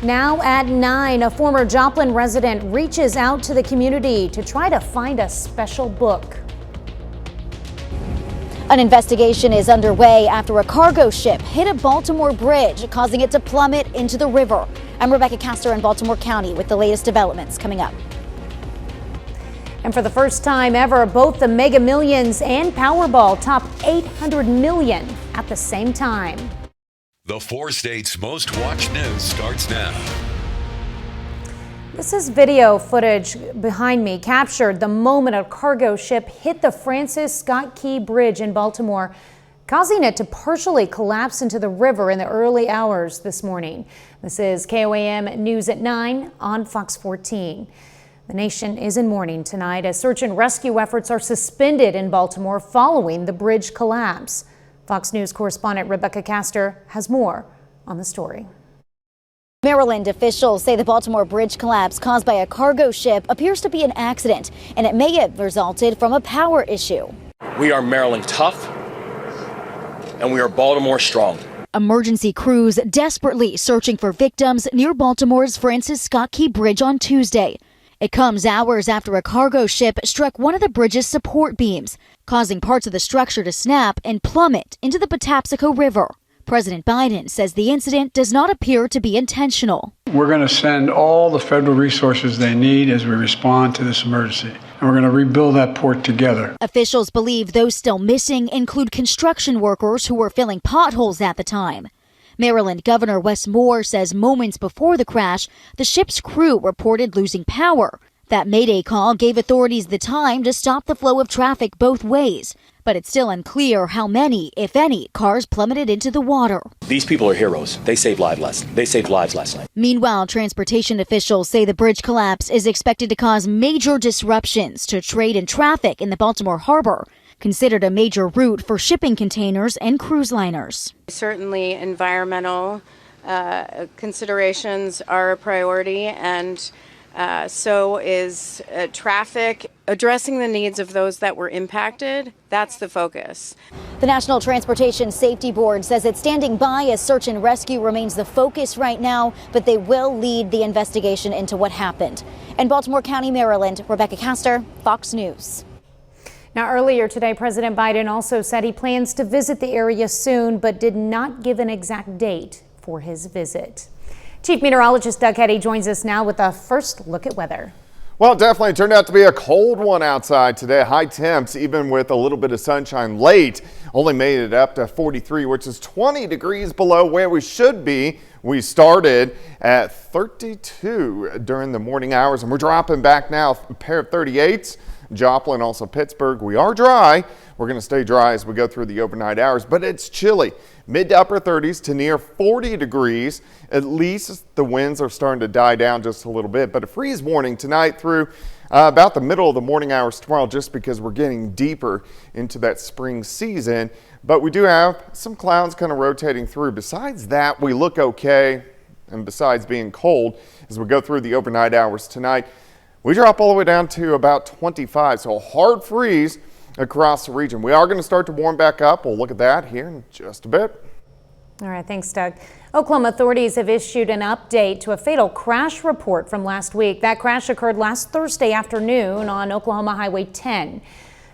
Now at 9, a former Joplin resident reaches out to the community to try to find a special book. An investigation is underway after a cargo ship hit a Baltimore bridge, causing it to plummet into the river. I'm Rebecca Castor in Baltimore County with the latest developments coming up. And for the first time ever, both the Mega Millions and Powerball top 800 million at the same time. The 4 states' most watched news starts now. This is video footage behind me captured the moment a cargo ship hit the Francis Scott Key Bridge in Baltimore, causing it to partially collapse into the river in the early hours this morning. This is KOAM News at 9 on Fox 14. The nation is in mourning tonight as search and rescue efforts are suspended in Baltimore following the bridge collapse. Fox News correspondent Rebecca Castor has more on the story. Maryland officials say the Baltimore bridge collapse caused by a cargo ship appears to be an accident, and it may have resulted from a power issue. We are Maryland tough, and we are Baltimore strong. Emergency crews desperately searching for victims near Baltimore's Francis Scott Key Bridge on Tuesday. It comes hours after a cargo ship struck one of the bridge's support beams, causing parts of the structure to snap and plummet into the Patapsco River. President Biden says the incident does not appear to be intentional. We're going to send all the federal resources they need as we respond to this emergency, and we're going to rebuild that port together. Officials believe those still missing include construction workers who were filling potholes at the time. Maryland Governor Wes Moore says moments before the crash, the ship's crew reported losing power. That Mayday call gave authorities the time to stop the flow of traffic both ways. But it's still unclear how many, if any, cars plummeted into the water. These people are heroes. They saved lives last night. Meanwhile, transportation officials say the bridge collapse is expected to cause major disruptions to trade and traffic in the Baltimore harbor, considered a major route for shipping containers and cruise liners. Certainly environmental considerations are a priority, and so is traffic. Addressing the needs of those that were impacted, that's the focus. The National Transportation Safety Board says it's standing by as search and rescue remains the focus right now, but they will lead the investigation into what happened. In Baltimore County, Maryland, Rebecca Castor, Fox News. Now, earlier today, President Biden also said he plans to visit the area soon, but did not give an exact date for his visit. Chief Meteorologist Doug Hetty joins us now with a first look at weather. Well, it definitely turned out to be a cold one outside today. High temps, even with a little bit of sunshine late, only made it up to 43, which is 20 degrees below where we should be. We started at 32 during the morning hours, and we're dropping back now a pair of 38s. Joplin, also Pittsburgh. We are dry. We're going to stay dry as we go through the overnight hours, but it's chilly. Mid to upper 30s to near 40 degrees. At least the winds are starting to die down just a little bit, but a freeze warning tonight through about the middle of the morning hours tomorrow, just because we're getting deeper into that spring season. But we do have some clouds kind of rotating through. Besides that, we look okay. And besides being cold, as we go through the overnight hours tonight, we drop all the way down to about 25, so a hard freeze across the region. We are going to start to warm back up. We'll look at that here in just a bit. All right, thanks, Doug. Oklahoma authorities have issued an update to a fatal crash report from last week. That crash occurred last Thursday afternoon on Oklahoma Highway 10.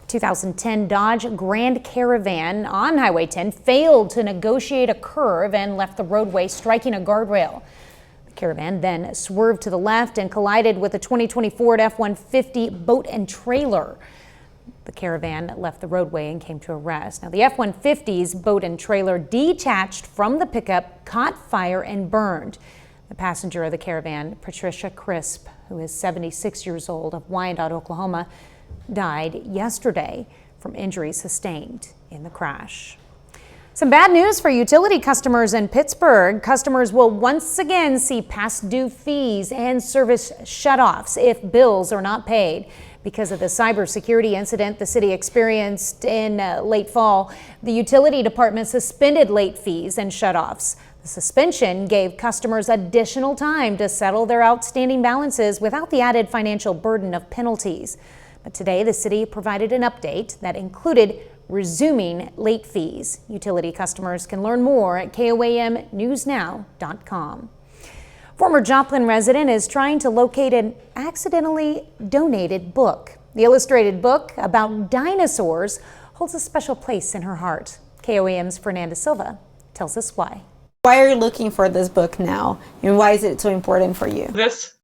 2010 Dodge Grand Caravan on Highway 10 failed to negotiate a curve and left the roadway, striking a guardrail. Caravan then swerved to the left and collided with a 2020 Ford F-150 boat and trailer. The Caravan left the roadway and came to a rest. Now, the F-150's boat and trailer detached from the pickup, caught fire and burned. The passenger of the Caravan, Patricia Crisp, who is 76 years old, of Wyandotte, Oklahoma, died yesterday from injuries sustained in the crash. Some bad news for utility customers in Pittsburgh. Customers will once again see past due fees and service shutoffs if bills are not paid. Because of the cybersecurity incident the city experienced in late fall, the utility department suspended late fees and shutoffs. The suspension gave customers additional time to settle their outstanding balances without the added financial burden of penalties. But today, the city provided an update that included resuming late fees. Utility customers can learn more at KOAMnewsnow.com. Former Joplin resident is trying to locate an accidentally donated book. The illustrated book about dinosaurs holds a special place in her heart. KOAM's Fernanda Silva tells us why. Why are you looking for this book now, and why is it so important for you? This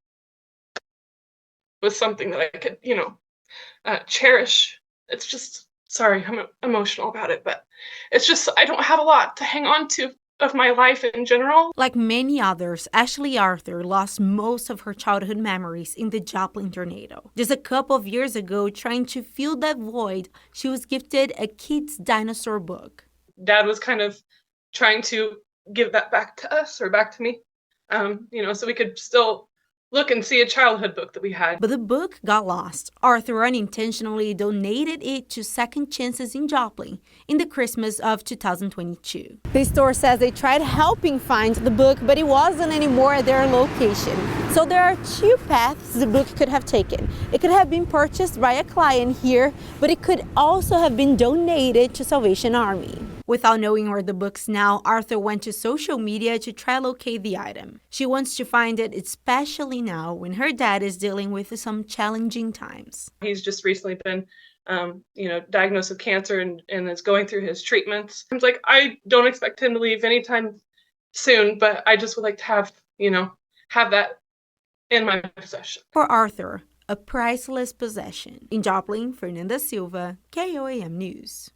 was something that I could, cherish. It's just, sorry, I'm emotional about it, but it's just, I don't have a lot to hang on to of my life in general. Like many others, Ashley Arthur lost most of her childhood memories in the Joplin tornado. Just a couple of years ago, trying to fill that void, she was gifted a kid's dinosaur book. Dad was kind of trying to give that back to us, or back to me, so we could still look and see a childhood book that we had. But the book got lost. Arthur unintentionally donated it to Second Chances in Joplin in the Christmas of 2022. The store says they tried helping find the book, but it wasn't anymore at their location. So there are two paths the book could have taken. It could have been purchased by a client here, but it could also have been donated to Salvation Army. Without knowing where the book's now, Arthur went to social media to try to locate the item. She wants to find it, especially now when her dad is dealing with some challenging times. He's just recently been, diagnosed with cancer and is going through his treatments. It's like, I don't expect him to leave anytime soon, but I just would like to have that in my possession. For Arthur, a priceless possession. In Joplin, Fernanda Silva, KOAM News.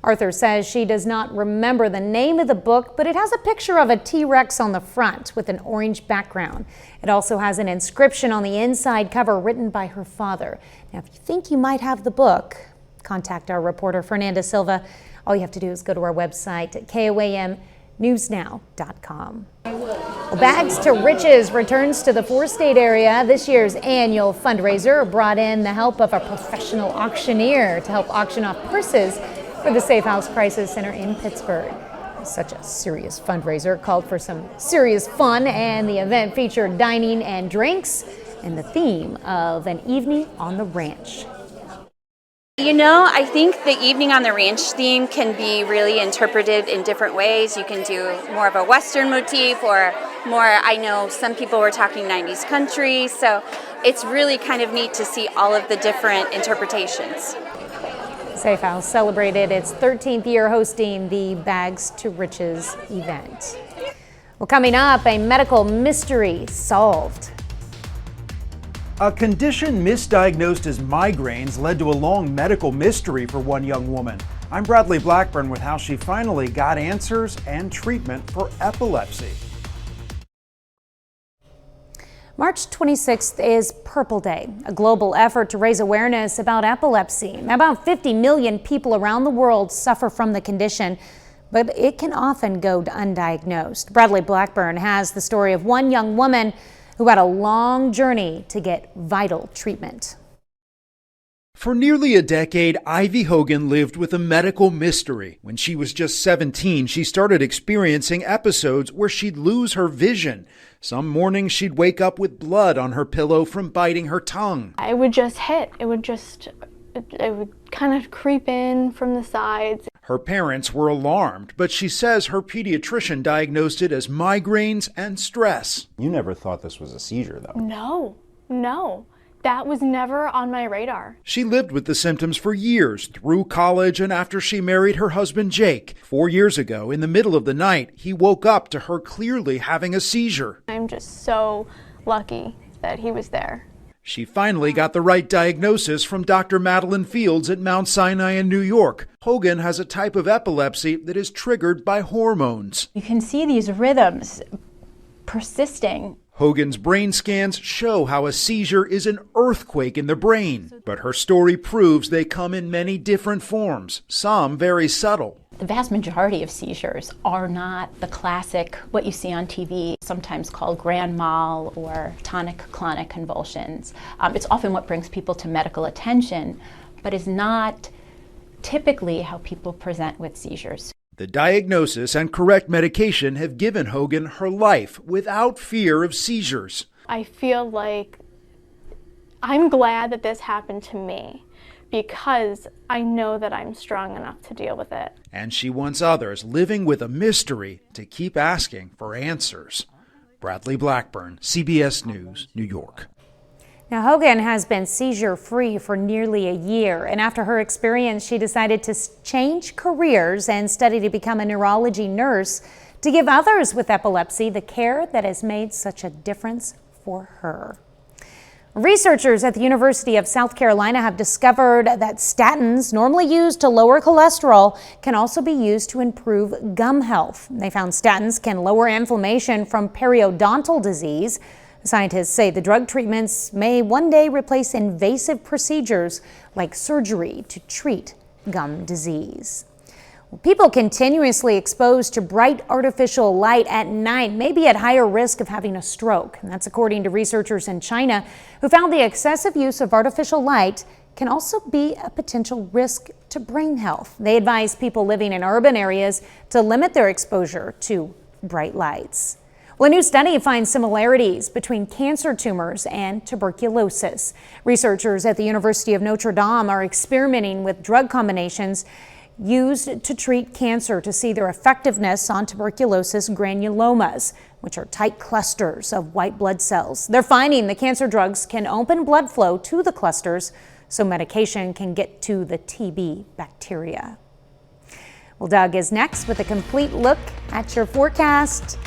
Arthur says she does not remember the name of the book, but it has a picture of a T-Rex on the front with an orange background. It also has an inscription on the inside cover written by her father. Now, if you think you might have the book, contact our reporter Fernanda Silva. All you have to do is go to our website at KOAMnewsnow.com. Well, Bags to Riches returns to the four-state area. This year's annual fundraiser brought in the help of a professional auctioneer to help auction off purses for the Safe House Crisis Center in Pittsburgh. Such a serious fundraiser called for some serious fun, and the event featured dining and drinks and the theme of an evening on the ranch. I think the evening on the ranch theme can be really interpreted in different ways. You can do more of a Western motif or more, I know some people were talking 90s country, so it's really kind of neat to see all of the different interpretations. Safe House celebrated its 13th year hosting the Bags to Riches event. Well, coming up, a medical mystery solved. A condition misdiagnosed as migraines led to a long medical mystery for one young woman. I'm Bradley Blackburn with how she finally got answers and treatment for epilepsy. March 26th is Purple Day, a global effort to raise awareness about epilepsy. About 50 million people around the world suffer from the condition, but it can often go undiagnosed. Bradley Blackburn has the story of one young woman who had a long journey to get vital treatment. For nearly a decade, Ivy Hogan lived with a medical mystery. When she was just 17, she started experiencing episodes where she'd lose her vision. Some mornings she'd wake up with blood on her pillow from biting her tongue. It would just hit. It would kind of creep in from the sides. Her parents were alarmed, but she says her pediatrician diagnosed it as migraines and stress. You never thought this was a seizure, though? No. That was never on my radar. She lived with the symptoms for years, through college and after she married her husband Jake. 4 years ago, in the middle of the night, he woke up to her clearly having a seizure. I'm just so lucky that he was there. She finally got the right diagnosis from Dr. Madeline Fields at Mount Sinai in New York. Hogan has a type of epilepsy that is triggered by hormones. You can see these rhythms persisting. Hogan's brain scans show how a seizure is an earthquake in the brain, but her story proves they come in many different forms, some very subtle. The vast majority of seizures are not the classic, what you see on TV, sometimes called grand mal or tonic-clonic convulsions. It's often what brings people to medical attention, but is not typically how people present with seizures. The diagnosis and correct medication have given Hogan her life without fear of seizures. I feel like I'm glad that this happened to me because I know that I'm strong enough to deal with it. And she wants others living with a mystery to keep asking for answers. Bradley Blackburn, CBS News, New York. Now, Hogan has been seizure-free for nearly a year, and after her experience, she decided to change careers and study to become a neurology nurse to give others with epilepsy the care that has made such a difference for her. Researchers at the University of South Carolina have discovered that statins, normally used to lower cholesterol, can also be used to improve gum health. They found statins can lower inflammation from periodontal disease. Scientists say the drug treatments may one day replace invasive procedures like surgery to treat gum disease. People continuously exposed to bright artificial light at night may be at higher risk of having a stroke. And that's according to researchers in China who found the excessive use of artificial light can also be a potential risk to brain health. They advise people living in urban areas to limit their exposure to bright lights. Well, a new study finds similarities between cancer tumors and tuberculosis. Researchers at the University of Notre Dame are experimenting with drug combinations used to treat cancer to see their effectiveness on tuberculosis granulomas, which are tight clusters of white blood cells. They're finding the cancer drugs can open blood flow to the clusters so medication can get to the TB bacteria. Well, Doug is next with a complete look at your forecast.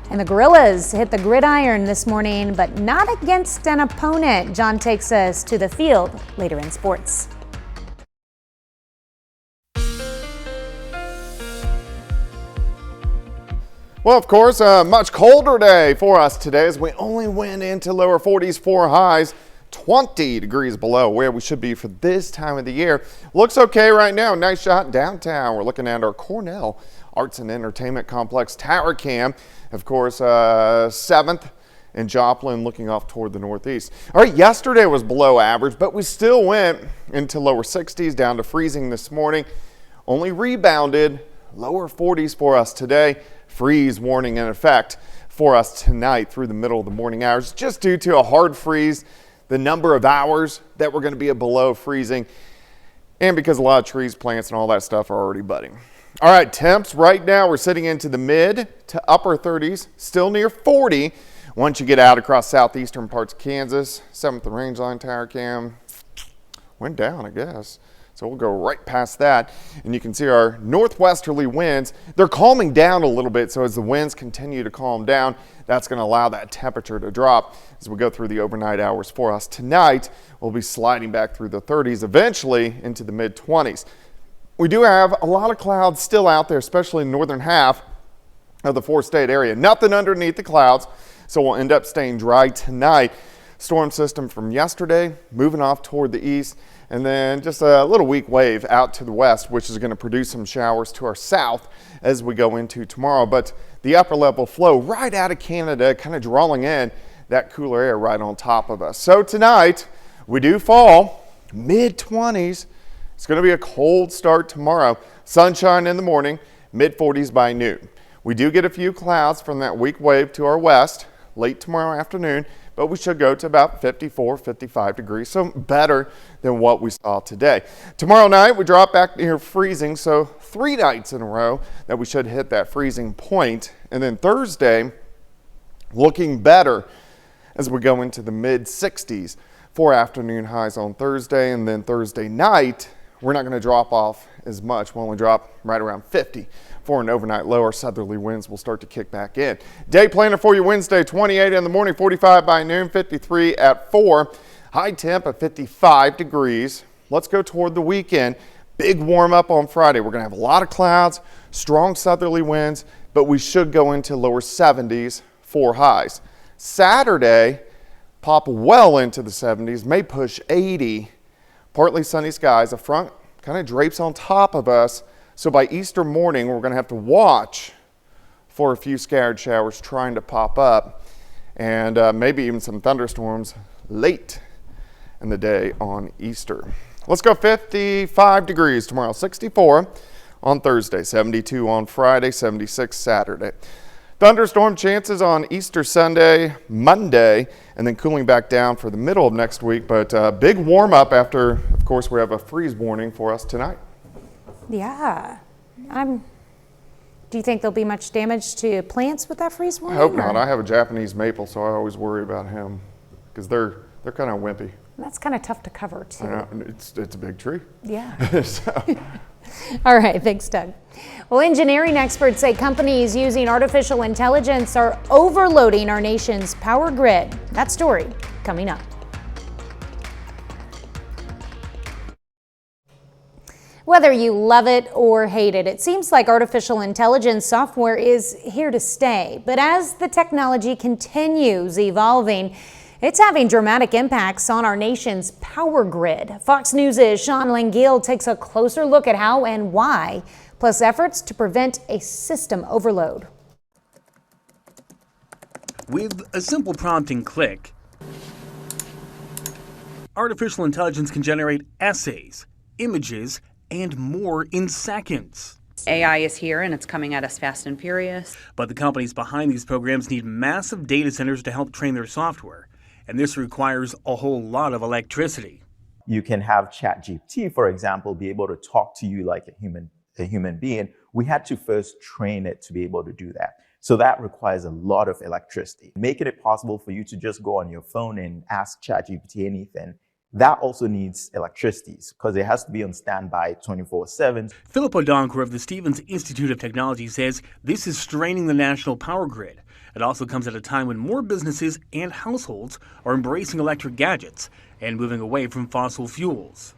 And the Gorillas hit the gridiron this morning, but not against an opponent. John takes us to the field later in sports. Well, of course, a much colder day for us today as we only went into lower 40s for highs, 20 degrees below where we should be for this time of the year. Looks okay right now. Nice shot downtown. We're looking at our Cornell Arts and Entertainment Complex tower cam. Of course, 7th and Joplin looking off toward the northeast. All right, yesterday was below average, but we still went into lower 60s down to freezing this morning. Only rebounded lower 40s for us today. Freeze warning in effect for us tonight through the middle of the morning hours, just due to a hard freeze, the number of hours that we're going to be below freezing, and because a lot of trees, plants, and all that stuff are already budding. All right, temps right now we're sitting into the mid to upper 30s, still near 40 once you get out across southeastern parts of Kansas. 7th and Rangeline tower cam went down, I guess. So we'll go right past that, and you can see our northwesterly winds. They're calming down a little bit, so as the winds continue to calm down, that's going to allow that temperature to drop as we go through the overnight hours for us. Tonight, we'll be sliding back through the 30s, eventually into the mid-20s. We do have a lot of clouds still out there, especially in the northern half of the four-state area. Nothing underneath the clouds, so we'll end up staying dry tonight. Storm system from yesterday moving off toward the east, and then just a little weak wave out to the west, which is going to produce some showers to our south as we go into tomorrow. But the upper level flow right out of Canada kind of drawing in that cooler air right on top of us. So tonight we do fall mid-20s. It's going to be a cold start tomorrow. Sunshine in the morning, mid-40s by noon. We do get a few clouds from that weak wave to our west late tomorrow afternoon, but we should go to about 54, 55 degrees, so better than what we saw today. Tomorrow night, we drop back near freezing, so 3 nights in a row that we should hit that freezing point. And then Thursday, looking better as we go into the mid-60s for afternoon highs on Thursday. And then Thursday night, we're not going to drop off as much. We'll only drop right around 50 for an overnight low. Our southerly winds will start to kick back in. Day planner for you Wednesday, 28 in the morning, 45 by noon, 53 at 4. High temp of 55 degrees. Let's go toward the weekend. Big warm up on Friday. We're going to have a lot of clouds, strong southerly winds, but we should go into lower 70s for highs. Saturday, pop well into the 70s, may push 80. Partly sunny skies. A front kind of drapes on top of us. So by Easter morning, we're going to have to watch for a few scattered showers trying to pop up, and maybe even some thunderstorms late in the day on Easter. Let's go 55 degrees tomorrow, 64 on Thursday, 72 on Friday, 76 Saturday. Thunderstorm chances on Easter Sunday, Monday, and then cooling back down for the middle of next week. But big warm up after, of course, we have a freeze warning for us tonight. Yeah, I'm Do you think there'll be much damage to plants with that freeze I warning? hope not. I have a Japanese maple, so I always worry about him because they're kind of wimpy. That's kind of tough to cover too. I know, it's a big tree. Yeah. So. All right, thanks, Doug. Well, engineering experts say companies using artificial intelligence are overloading our nation's power grid. That story coming up. Whether you love it or hate it, it seems like artificial intelligence software is here to stay. But as the technology continues evolving, it's having dramatic impacts on our nation's power grid. Fox News' Sean Langiel takes a closer look at how and why, plus efforts to prevent a system overload. With a simple prompt and click, artificial intelligence can generate essays, images, and more in seconds. AI is here and it's coming at us fast and furious. But the companies behind these programs need massive data centers to help train their software. And this requires a whole lot of electricity. You can have ChatGPT, for example, be able to talk to you like a human being. We had to first train it to be able to do that. So that requires a lot of electricity. Making it possible for you to just go on your phone and ask ChatGPT anything, that also needs electricity because it has to be on standby 24/7. Philip Odonkor of the Stevens Institute of Technology says this is straining the national power grid. It also comes at a time when more businesses and households are embracing electric gadgets and moving away from fossil fuels.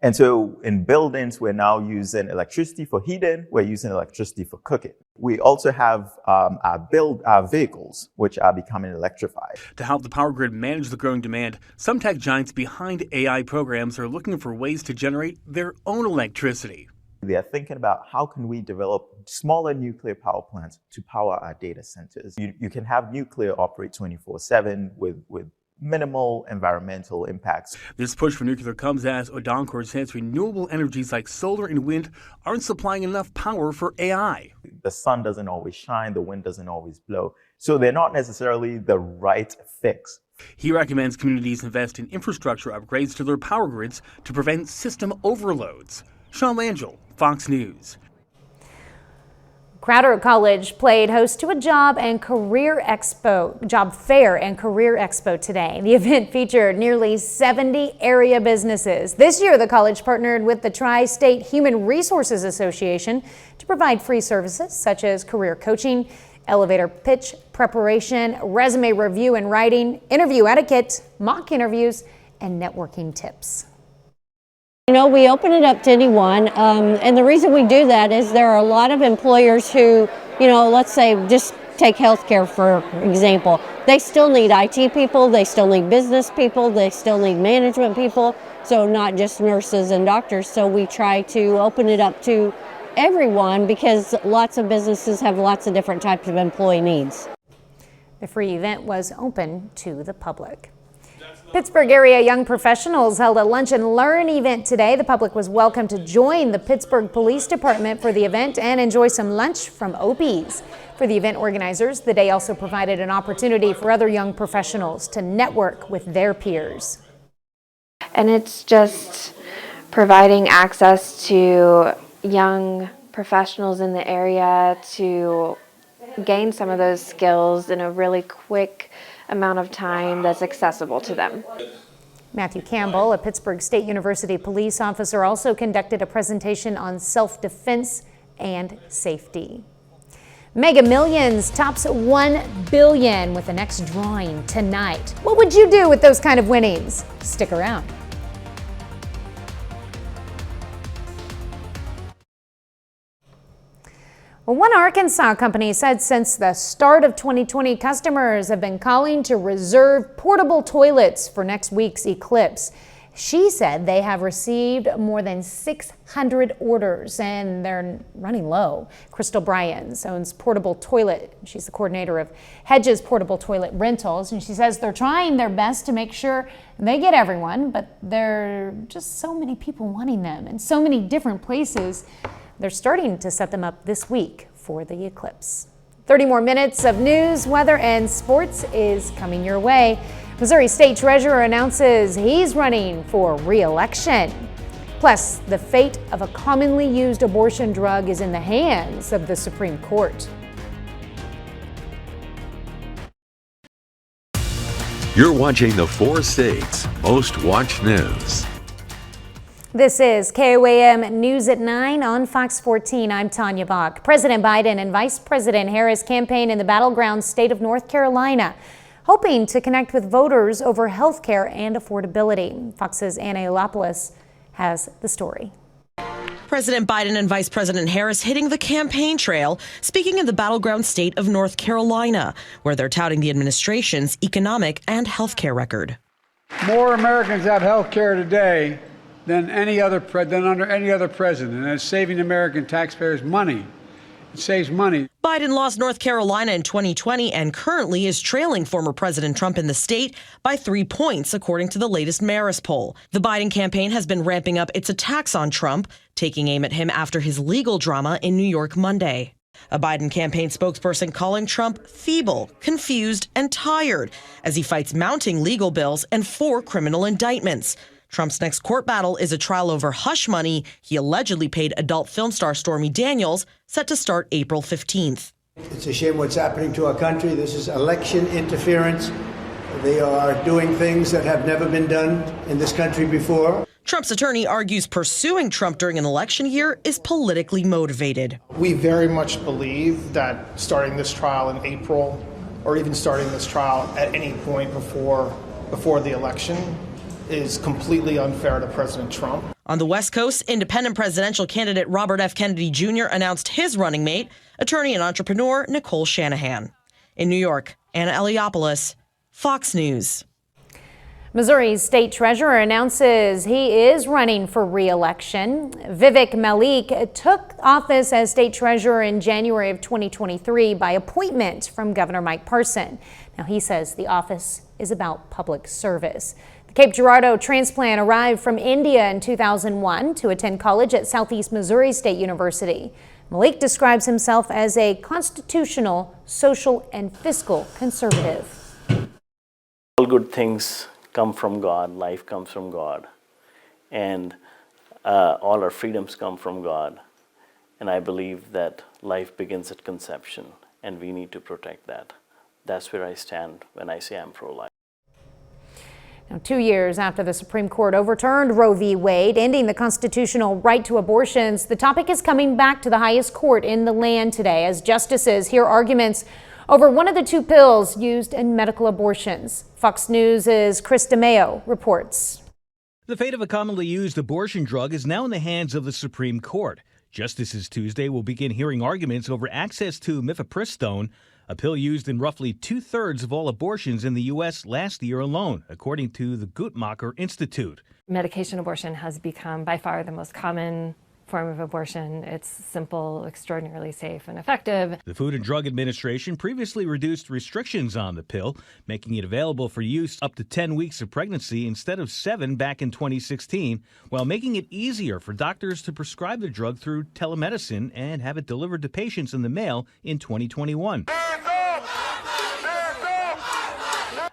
And so in buildings, we're now using electricity for heating. We're using electricity for cooking. We also have our vehicles, which are becoming electrified. To help the power grid manage the growing demand, some tech giants behind AI programs are looking for ways to generate their own electricity. They are thinking about how can we develop smaller nuclear power plants to power our data centers. You can have nuclear operate 24/7 with minimal environmental impacts. This push for nuclear comes as Odonkor says renewable energies like solar and wind aren't supplying enough power for AI. The sun doesn't always shine, the wind doesn't always blow, so they're not necessarily the right fix. He recommends communities invest in infrastructure upgrades to their power grids to prevent system overloads. Sean Langiel, Fox News. Crowder College played host to a job fair and career expo today. The event featured nearly 70 area businesses. This year, the college partnered with the Tri-State Human Resources Association to provide free services such as career coaching, elevator pitch preparation, resume review and writing, interview etiquette, mock interviews, and networking tips. You know, we open it up to anyone, and the reason we do that is there are a lot of employers who, let's say just take healthcare for example. They still need IT people, they still need business people, they still need management people, so not just nurses and doctors. So we try to open it up to everyone because lots of businesses have lots of different types of employee needs. The free event was open to the public. Pittsburgh area young professionals held a lunch and learn event today. The public was welcome to join the Pittsburgh Police Department for the event and enjoy some lunch from OBs. For the event organizers, the day also provided an opportunity for other young professionals to network with their peers. And it's just providing access to young professionals in the area to gain some of those skills in a really quick amount of time that's accessible to them. Matthew Campbell, a Pittsburgh State University police officer, also conducted a presentation on self-defense and safety. Mega Millions tops $1 billion with the next drawing tonight. What would you do with those kind of winnings? Stick around. Well, one Arkansas company said since the start of 2020, customers have been calling to reserve portable toilets for next week's eclipse. She said they have received more than 600 orders and they're running low. Crystal Bryans owns Portable Toilet. She's the coordinator of Hedges Portable Toilet Rentals, and she says they're trying their best to make sure they get everyone, but there are just so many people wanting them in so many different places. They're starting to set them up this week for the eclipse. 30 more minutes of news, weather, and sports is coming your way. Missouri State Treasurer announces he's running for re-election. Plus, the fate of a commonly used abortion drug is in the hands of the Supreme Court. You're watching the 4 states' most watched news. This is KOAM News at 9 on Fox 14. I'm Tanya Bach. President Biden and Vice President Harris campaign in the battleground state of North Carolina, hoping to connect with voters over health care and affordability. Fox's Anna Elopoulos has the story. President Biden and Vice President Harris hitting the campaign trail, speaking in the battleground state of North Carolina, where they're touting the administration's economic and health care record. More Americans have health care today than under any other president, and it's saving American taxpayers money. It saves money. Biden lost North Carolina in 2020 and currently is trailing former President Trump in the state by 3 points, according to the latest Marist poll. The Biden campaign has been ramping up its attacks on Trump, taking aim at him after his legal drama in New York Monday. A Biden campaign spokesperson calling Trump feeble, confused, and tired as he fights mounting legal bills and 4 criminal indictments. Trump's next court battle is a trial over hush money he allegedly paid adult film star Stormy Daniels, set to start April 15th. It's a shame what's happening to our country. This is election interference. They are doing things that have never been done in this country before. Trump's attorney argues pursuing Trump during an election year is politically motivated. We very much believe that starting this trial in April, or even starting this trial at any point before the election, is completely unfair to President Trump. On the West Coast, independent presidential candidate Robert F. Kennedy Jr. announced his running mate, attorney and entrepreneur Nicole Shanahan. In New York, Anna Elopoulos, Fox News. Missouri's state treasurer announces he is running for re-election. Vivek Malik took office as state treasurer in January of 2023 by appointment from Governor Mike Parson. Now, he says the office is about public service. The Cape Girardeau transplant arrived from India in 2001 to attend college at Southeast Missouri State University. Malik describes himself as a constitutional, social, and fiscal conservative. All good things come from God, life comes from God, and all our freedoms come from God. And I believe that life begins at conception, and we need to protect that. That's where I stand when I say I'm pro-life. Now, 2 years after the Supreme Court overturned Roe v. Wade, ending the constitutional right to abortions, the topic is coming back to the highest court in the land today as justices hear arguments over one of the 2 pills used in medical abortions. Fox News' Chris DeMeo reports. The fate of a commonly used abortion drug is now in the hands of the Supreme Court. Justices Tuesday will begin hearing arguments over access to mifepristone, a pill used in roughly 2/3 of all abortions in the U.S. last year alone, according to the Guttmacher Institute. Medication abortion has become by far the most common form of abortion. It's simple, extraordinarily safe, and effective. The Food and Drug Administration previously reduced restrictions on the pill, making it available for use up to 10 weeks of pregnancy instead of 7 back in 2016, while making it easier for doctors to prescribe the drug through telemedicine and have it delivered to patients in the mail in 2021.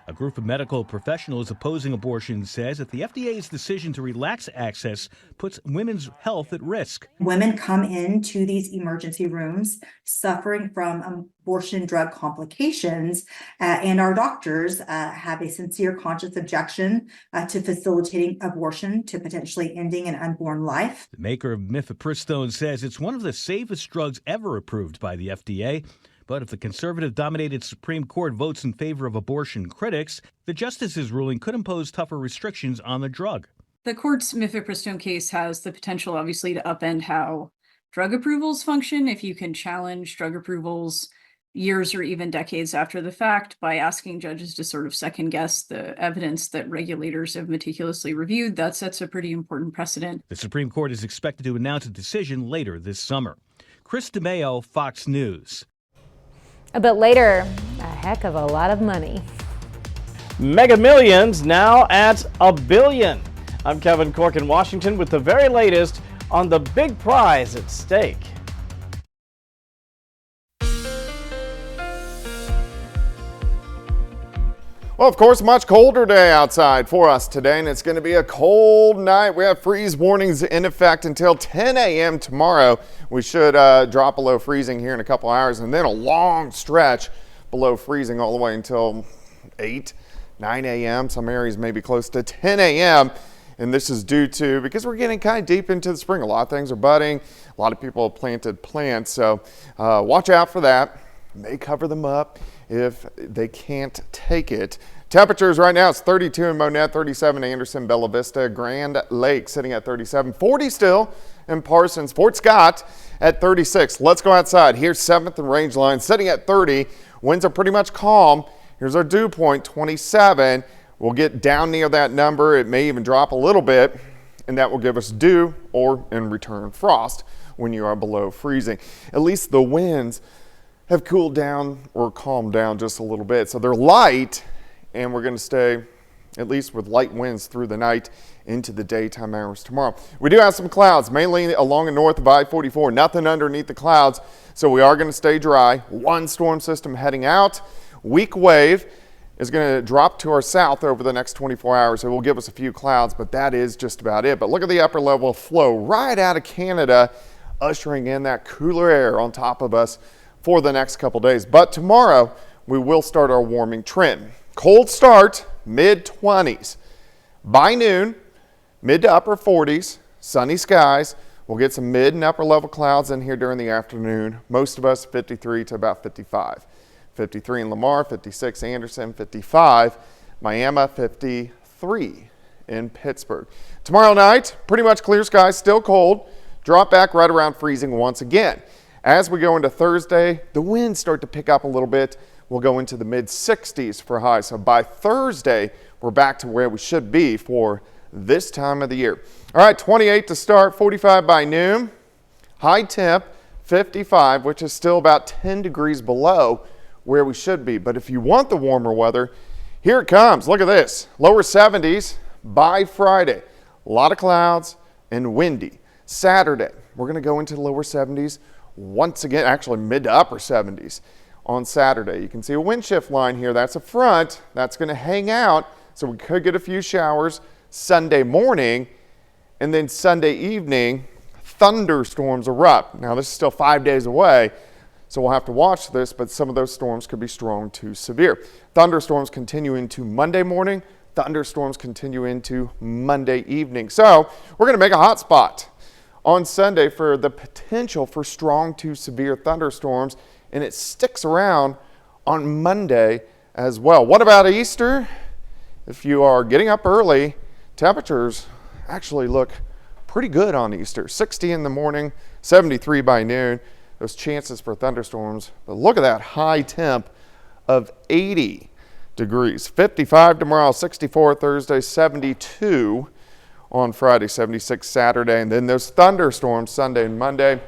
A group of medical professionals opposing abortion says that the FDA's decision to relax access puts women's health at risk. Women come into these emergency rooms suffering from abortion drug complications, and our doctors have a sincere conscious objection to facilitating abortion to potentially ending an unborn life. The maker of mifepristone says it's one of the safest drugs ever approved by the FDA. But if the conservative-dominated Supreme Court votes in favor of abortion critics, the justice's ruling could impose tougher restrictions on the drug. The court's mifepristone case has the potential, obviously, to upend how drug approvals function if you can challenge drug approvals years or even decades after the fact by asking judges to sort of second-guess the evidence that regulators have meticulously reviewed. That sets a pretty important precedent. The Supreme Court is expected to announce a decision later this summer. Chris DeMeo, Fox News. A bit later, a heck of a lot of money. Mega Millions now at $1 billion. I'm Kevin Cork in Washington with the very latest on the big prize at stake. Well, of course, much colder day outside for us today, and it's going to be a cold night. We have freeze warnings in effect until 10 a.m. tomorrow. We should drop below freezing here in a couple hours, and then a long stretch below freezing all the way until 8, 9 a.m. Some areas may be close to 10 a.m. And this is due to, because we're getting kind of deep into the spring, a lot of things are budding. A lot of people have planted plants, so watch out for that. May cover them up if they can't take it. Temperatures right now, it's 32 in Monette, 37 in Anderson, Bella Vista, Grand Lake sitting at 37, 40 still in Parsons, Fort Scott at 36. Let's go outside. Here's 7th and Rangeline sitting at 30. Winds are pretty much calm. Here's our dew point, 27. We'll get down near that number. It may even drop a little bit, and that will give us dew or in return frost when you are below freezing. At least the winds have cooled down or calmed down just a little bit. So they're light, and we're going to stay at least with light winds through the night into the daytime hours tomorrow. We do have some clouds, mainly along and north of I-44. Nothing underneath the clouds, so we are going to stay dry. One storm system heading out. Weak wave is going to drop to our south over the next 24 hours. It will give us a few clouds, but that is just about it. But look at the upper level flow right out of Canada, ushering in that cooler air on top of us for the next couple days. But tomorrow, we will start our warming trend. Cold start, mid-20s. By noon, mid to upper 40s, sunny skies. We'll get some mid and upper level clouds in here during the afternoon. Most of us 53 to about 55. 53 in Lamar, 56 Anderson, 55 Miami, 53 in Pittsburgh. Tomorrow night, pretty much clear skies, still cold. Drop back right around freezing once again. As we go into Thursday, the winds start to pick up a little bit. We'll go into the mid-60s for highs. So by Thursday, we're back to where we should be for this time of the year. All right, 28 to start, 45 by noon. High temp, 55, which is still about 10 degrees below where we should be. But if you want the warmer weather, here it comes. Look at this. Lower 70s by Friday. A lot of clouds and windy. Saturday, we're going to go into the lower 70s. Once again, actually mid to upper 70s on Saturday. You can see a wind shift line here. That's a front that's going to hang out, so we could get a few showers Sunday morning, and then Sunday evening, thunderstorms erupt. Now, this is still 5 days away, so we'll have to watch this, but some of those storms could be strong to severe. Thunderstorms continue into Monday morning. Thunderstorms continue into Monday evening. So we're going to make a hot spot on Sunday for the potential for strong to severe thunderstorms, and it sticks around on Monday as well. What about Easter? If you are getting up early, temperatures actually look pretty good on Easter. 60 in the morning, 73 by noon. Those chances for thunderstorms, but look at that high temp of 80 degrees. 55 tomorrow, 64 Thursday, 72 on Friday, 76 Saturday, and then those thunderstorms Sunday and Monday,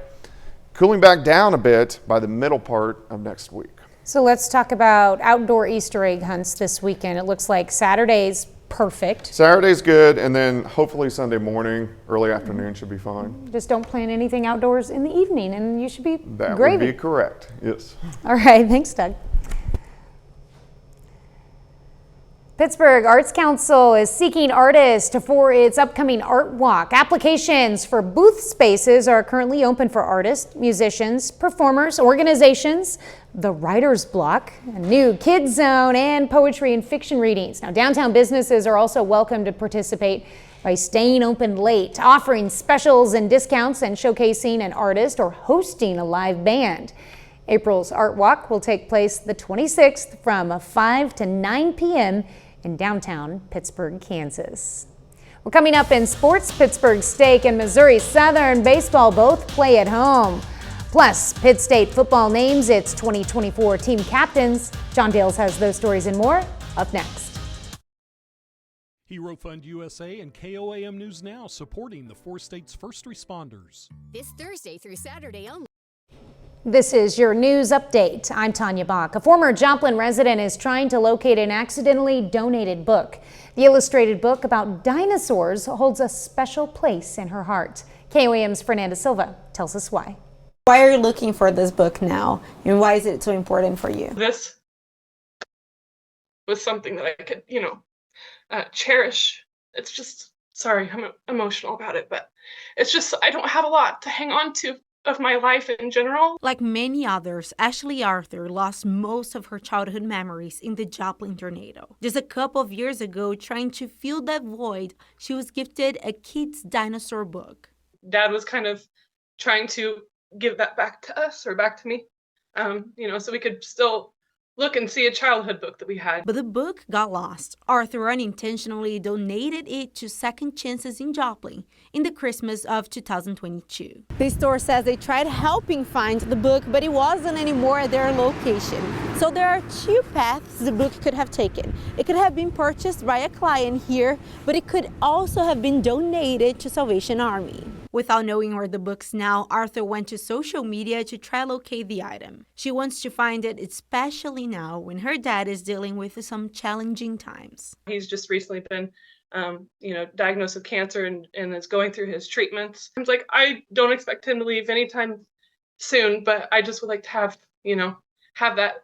cooling back down a bit by the middle part of next week. So let's talk about outdoor Easter egg hunts this weekend. It looks like Saturday's perfect. Saturday's good, and then hopefully Sunday morning, early afternoon should be fine. Just don't plan anything outdoors in the evening, and you should be That gravy. would be correct, yes. All right, thanks, Doug. Pittsburgh Arts Council is seeking artists for its upcoming art walk. Applications for booth spaces are currently open for artists, musicians, performers, organizations, the Writer's Block, a new kids zone, and poetry and fiction readings. Now, downtown businesses are also welcome to participate by staying open late, offering specials and discounts, and showcasing an artist or hosting a live band. April's Art Walk will take place the 26th from 5 to 9 p.m. in downtown Pittsburgh, Kansas. Well, coming up in sports, Pittsburgh State and Missouri Southern baseball both play at home. Plus, Pitt State football names its 2024 team captains. John Dales has those stories and more up next. Hero Fund USA and KOAM News Now supporting the 4 states' first responders. This Thursday through Saturday only. This is your news update. I'm Tanya Bach. A former Joplin resident is trying to locate an accidentally donated book. The illustrated book about dinosaurs holds a special place in her heart. KOAM's Fernanda Silva tells us why. Why are you looking for this book now, and why is it so important for you? This was something that I could, cherish. It's just, sorry, I'm emotional about it, but it's just, I don't have a lot to hang on to of my life in general. Like many others, Ashley Arthur lost most of her childhood memories in the Joplin tornado. Just a couple of years ago, trying to fill that void, she was gifted a kid's dinosaur book. Dad was kind of trying to give that back to us, or back to me, so we could still look and see a childhood book that we had. But the book got lost. Arthur unintentionally donated it to Second Chances in Joplin in the Christmas of 2022. The store says they tried helping find the book, but it wasn't anymore at their location. So there are two paths the book could have taken. It could have been purchased by a client here, but it could also have been donated to Salvation Army. Without knowing where the book's now, Arthur went to social media to try to locate the item. She wants to find it, especially now when her dad is dealing with some challenging times. He's just recently been, diagnosed with cancer and is going through his treatments. It's like, I don't expect him to leave anytime soon, but I just would like to have that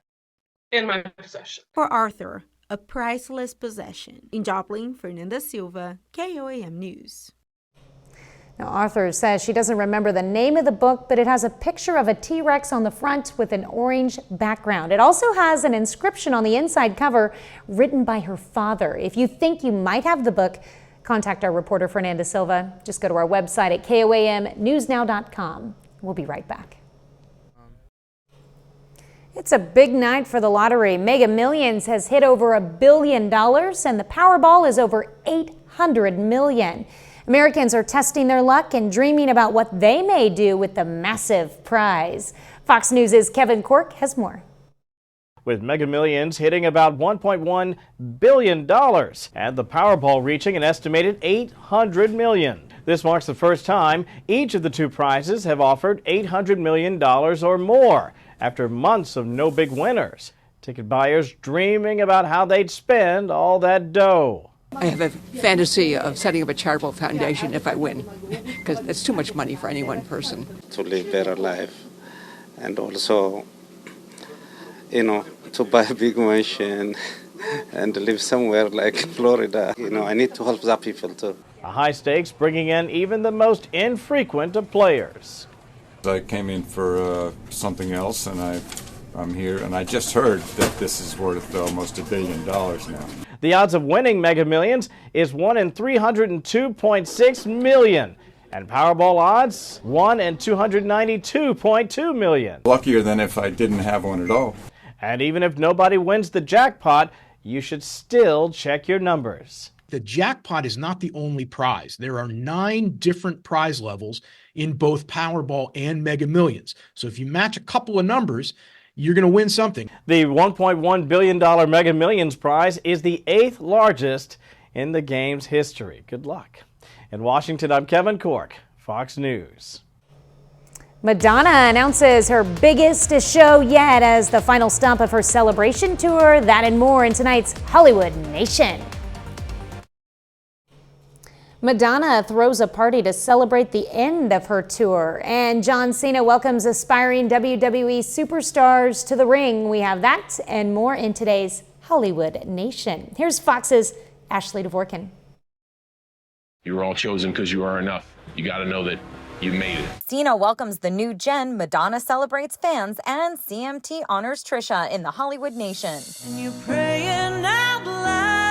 in my possession. For Arthur, a priceless possession. In Joplin, Fernanda Silva, KOAM News. Now, Arthur says she doesn't remember the name of the book, but it has a picture of a T-Rex on the front with an orange background. It also has an inscription on the inside cover written by her father. If you think you might have the book, contact our reporter Fernanda Silva. Just go to our website at koamnewsnow.com. We'll be right back. It's a big night for the lottery. Mega Millions has hit over $1 billion and the Powerball is over $800 million. Americans are testing their luck and dreaming about what they may do with the massive prize. Fox News' Kevin Cork has more. With Mega Millions hitting about $1.1 billion and the Powerball reaching an estimated $800 million. This marks the first time each of the two prizes have offered $800 million or more after months of no big winners. Ticket buyers dreaming about how they'd spend all that dough. I have a fantasy of setting up a charitable foundation if I win, because it's too much money for any one person. To live better life, and also, to buy a big mansion and live somewhere like Florida. I need to help the people too. A high stakes bringing in even the most infrequent of players. I came in for something else, and I'm here, and I just heard that this is worth almost $1 billion now. The odds of winning Mega Millions is 1 in 302.6 million, and Powerball odds 1 in 292.2 million. Luckier than if I didn't have one at all. And even if nobody wins the jackpot, you should still check your numbers. The jackpot is not the only prize. There are 9 different prize levels in both Powerball and Mega Millions. So if you match a couple of numbers, you're going to win something. The $1.1 billion Mega Millions prize is the 8th largest in the game's history. Good luck. In Washington, I'm Kevin Cork, Fox News. Madonna announces her biggest show yet as the final stop of her celebration tour. That and more in tonight's Hollywood Nation. Madonna throws a party to celebrate the end of her tour, and John Cena welcomes aspiring WWE superstars to the ring. We have that and more in today's Hollywood Nation. Here's Fox's Ashley Dvorkin. You were all chosen because you are enough. You got to know that you made it. Cena welcomes the new gen, Madonna celebrates fans, and CMT honors Trisha in the Hollywood Nation. And you're praying out loud.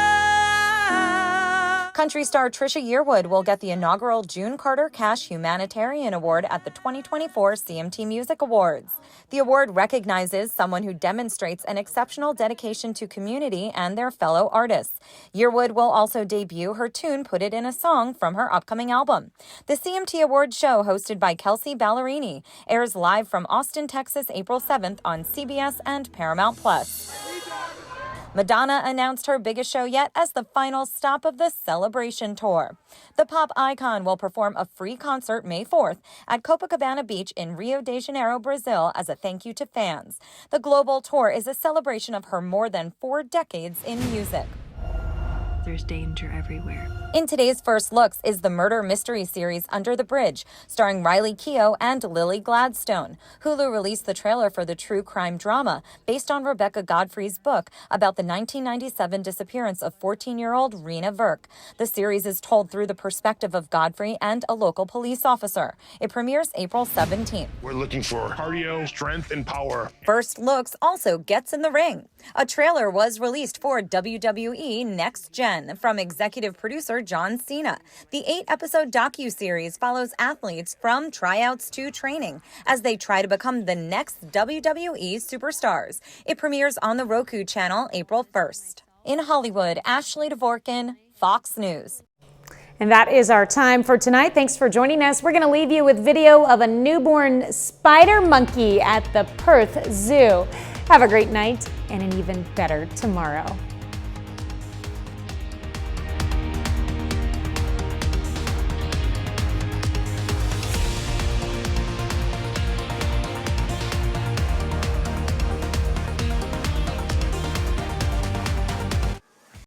Country star Trisha Yearwood will get the inaugural June Carter Cash Humanitarian Award at the 2024 CMT Music Awards. The award recognizes someone who demonstrates an exceptional dedication to community and their fellow artists. Yearwood will also debut her tune Put It in a Song from her upcoming album. The CMT Awards show, hosted by Kelsey Ballerini, airs live from Austin, Texas, April 7th on CBS and Paramount+. Madonna announced her biggest show yet as the final stop of the celebration tour. The pop icon will perform a free concert May 4th at Copacabana Beach in Rio de Janeiro, Brazil, as a thank you to fans. The global tour is a celebration of her more than 4 decades in music. There's danger everywhere. In today's First Looks is the murder mystery series Under the Bridge, starring Riley Keough and Lily Gladstone. Hulu released the trailer for the true crime drama based on Rebecca Godfrey's book about the 1997 disappearance of 14-year-old Rena Verk. The series is told through the perspective of Godfrey and a local police officer. It premieres April 17th. We're looking for cardio, strength, and power. First Looks also gets in the ring. A trailer was released for WWE Next Gen from executive producer John Cena. The 8-episode docuseries follows athletes from tryouts to training as they try to become the next WWE superstars. It premieres on the Roku channel April 1st. In Hollywood, Ashley Dvorkin, Fox News. And that is our time for tonight. Thanks for joining us. We're going to leave you with video of a newborn spider monkey at the Perth Zoo. Have a great night and an even better tomorrow.